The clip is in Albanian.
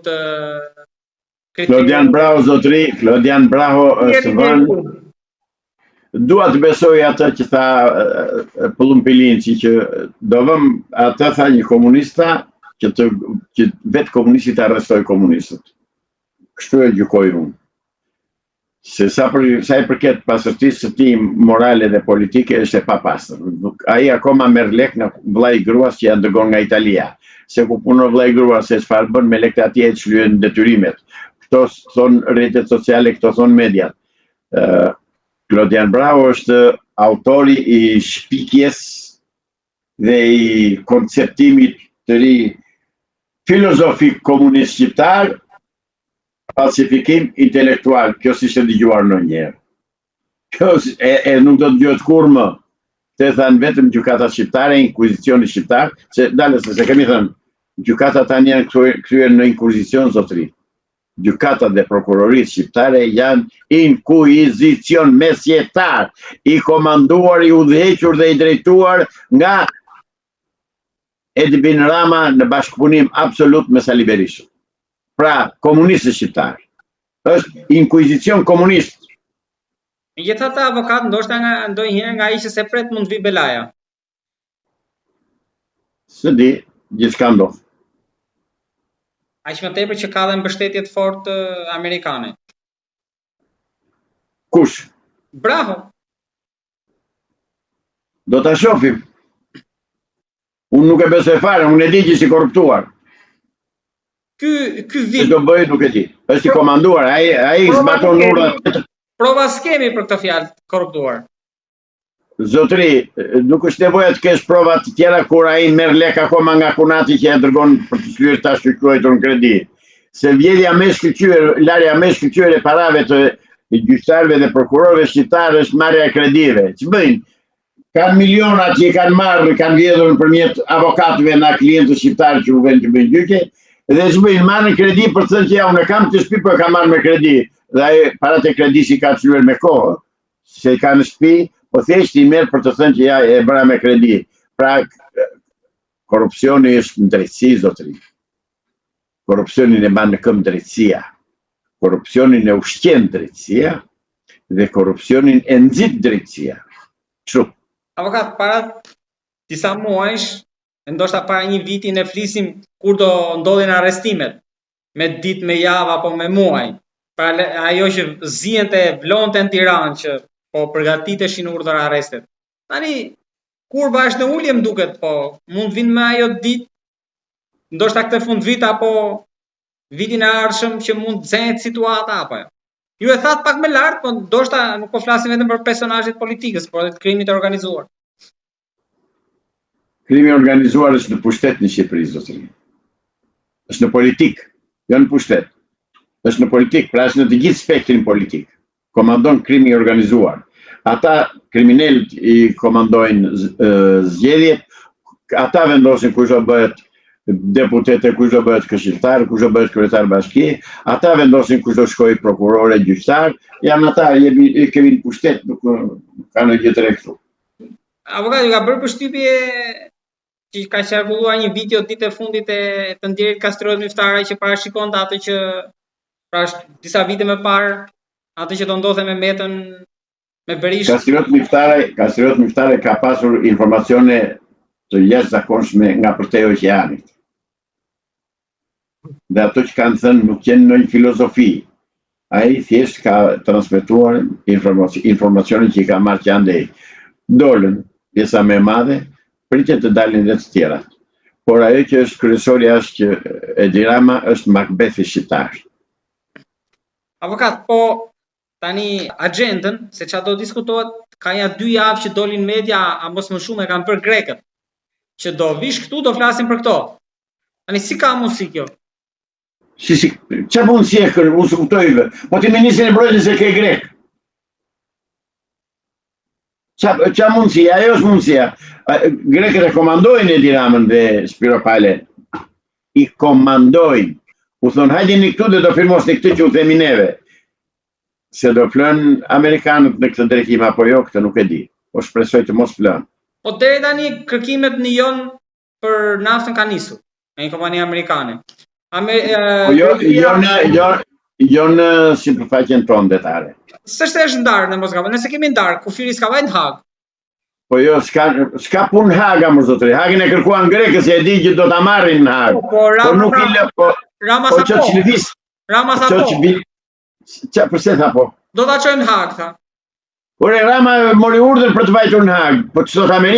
të Klodian Braho, zotri, Klodian Braho është vënë. Dua të besoj atë që tha Pullumpillinci, që do vëm atë tha një komunista që vetë komunisti të arrestoj komunistët. Kështu e gjykoj unë. Se sa i përket pasërtisë së tij morale dhe politike është e papastër. Ai akoma merr lek nga vllai i gruas që ja dërgon nga Italia. Se ku punon vllai i gruas se çfarë bën me lekët atje e çlyen detyrimet. Këto thon rrjetet sociale, këto thon mediat. Klodian Braho është autori i shpikjes dhe i konceptimit të ri filozofik komunist shqiptar, falsifikim intelektual. Kjo s'ishte dëgjuar ndonjëherë. Kjo nuk do të dëgohet kurrë më. Të thanë vetëm gjykata shqiptare, inkuizicioni shqiptar, se kemi thënë, gjykatat tani janë kryer në inkuizicion, zotri. Gjykatat dhe prokurorisë shqiptare janë inkuizicion mesjetar, i komanduar, i udhëhequr dhe i drejtuar nga Edi Bin Rama në bashkëpunim absolut me Sali Berishën. Pra, komunistë shqiptar. Është inkuizicion komunist. Megjithatë, avokat, ndoshta ndonjëherë nga ai që se pret mund vi belaja. Së di, gjithçka ndodh. Aq më tepër që ka dhe mbështetje të fortë amerikane. Kush? Braho. Do ta shohim. Unë nuk e besoj fare, unë e di që si korruptuar. Ky vit do bëj nuk e di. Është i komanduar, ai zbaton urdhrat. Prova skemi për këtë fjalë korruptuar. Zotri, nuk është nevoja të kesh prova të tjera kur ai merr lek akoma nga kunati që e dërgon për të shkruar tash shkruajtur në kredi. Se vjedhja me shkëlqyer, larja me shkëlqyer e parave të gjyqtarëve dhe prokurorëve shqiptarë është marrja e kredive. Ç'bëjnë? Kanë miliona që i kanë marrë, kanë vjedhur nëpërmjet avokatëve nga klientë shqiptarë që u vënë të bëjnë gjyqe, dhe ç'bëjnë? Marrin kredi për të thënë që ja unë kam të shtëpi, po e kam marrë me kredi. Dhe ai parat e kredis i ka çluar me kohë, se i ka në shtëpi, po thjesht i merr për të thënë që ja e bëra me kredi. Pra, korrupsioni është në drejtësi, zotëri. Korrupsionin e ban në këmbë drejtësia. Korrupsionin e ushqen drejtësia dhe korrupsionin e nxit drejtësia. Kështu. Avokat, para disa muajsh, ndoshta para një viti ne flisim kur do ndodhin arrestimet, me ditë, me javë apo me muaj. Pra ajo që zihente, vlonte në Tiranë që po përgatiteshin urdhër arrestet. Tani, kur bash në ulje më duket, po mund vinë me ajo ditë, ndoshta këtë fund vit apo vitin e ardhshëm që mund zëhet situata apo jo. Ju e thatë pak më lart, po ndoshta nuk po flasim vetëm për personazhet politikës, por edhe të krimit të organizuar. Krimi organizuar është në pushtet në Shqipëri, zotëri. Është në politik, jo në pushtet. Është në politik, pra është në të gjithë spektrin politik. Komandon krimi organizuar. Ata kriminalët i komandojnë zgjedhjet, ata vendosin kush do bëhet deputet, kush do bëhet këshilltar, kush do bëhet kryetar bashkie, ata vendosin kush do shkojë prokurore, gjyqtar, janë ata, kemi në pushtet, nuk ka në gjë të re këtu. Avokat, ju ka bërë përshtypje që ka qarkulluar një video ditë e fundit e të ndjerit Kastriot Miftare që parashikonte atë që pra disa vite më parë, atë që do ndodhe me Metën, me Berishën. Kastriot Miftare ka pasur informacione të jashtëzakonshme nga përtej oqeanit. Dhe ato që kanë thënë nuk janë në një filozofi. Ai thjesht ka transmetuar informacionin që i ka marrë që andej. Dolën pjesa më e madhe, pritet të dalin dhe të tjerat. Por ajo që është kryesorja është që Edi Rama është Macbethi shqiptar. Avokat, po tani agjendën, se çfarë do diskutohet, ka ja 2 javë që dolin media, a mos më shumë e kanë bërë grekët, që do vish këtu, do flasin për këto. Tani si ka mundësi kjo? Çfarë mundësi e kërë, unë së kuptoj, po ti ministrin e mbrojtjes se ke grek. Çfarë mundësi, ajo është mundësia. Grekët e komandojnë Edi Ramën dhe Spiro Palen. I komandojnë. U thonë, hajde këtu dhe do firmosni këtë që u themi neve. Se do flën Amerikanët në këtë drejtim apo jo, këtë nuk e di. Po shpresoj të mos flën. Po deri tani kërkimet në jon për naftën ka nisur në një kompani amerikane. Jo në sipërfaqen tonë detare. S'është është ndarë në Moskva, nëse kemi ndarë, kufiri s'ka vajnë në Hag. Po jo, s'ka punë në Haga, më zotëri. Hagin e kërkuan grekës, e di që do t'a marrin në Hag. Po nuk i lë, po që që lëvis. Rama sa po. Përse tha po? Do t'a qojnë në Hag, tha. Por e Rama mori urdhër për të vajtur në Hag, po që do t'a